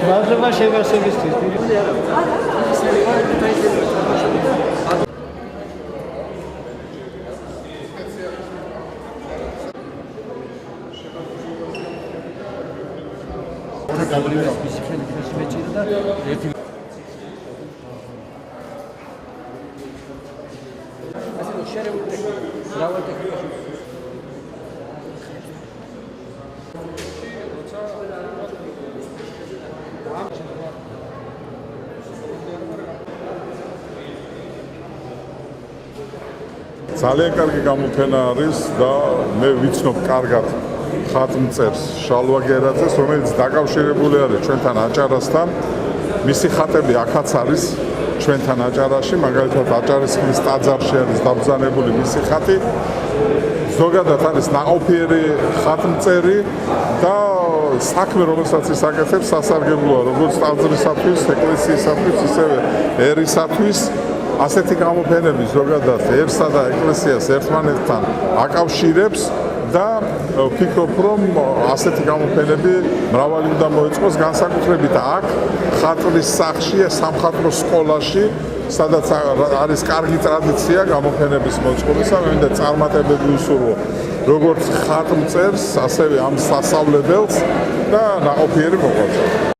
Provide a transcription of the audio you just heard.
მადლობა შეგასებისთვის. ძალიან კარგი გამოფენა არის და მე ვიცნობ კარგად ხატმწერს შალვა გერაძეს, რომელიც დაკავშირებული არის ჩვენთან აჭარასთან. მისი ხატები აქაც არის ჩვენთან აჭარაში, მაგალითად აჭარის ხმის ტაძარში არის დაბრძანებული მისი ხატი. ზოგადად არის ნაყოფიერი ხატმწერი და საქმე, რომელსაც ის აკეთებს, სასარგებლოა როგორც ტაძრისათვის, ეკლესიისათვის, ისევე ერისათვის. ასეთი გამოფენები ზოგადადერსა და ეკლესიას ერთმანეთთან აკავშირებს და ვფიქრობ, რომ ასეთი გამოფენები მრავალი უნდა მოეწყოს, განსაკუთრებით აქ ხატვის სახლში, სამხატვრო სკოლაში, სადაც არის კარგი ტრადიცია გამოფენების მოწყობისა. მე მინდა წარმატებები ვუსურვო როგორც ხატმწერს, ასევე ამ სასწავლებელს და ნაყოფიერი მოღვაწეს.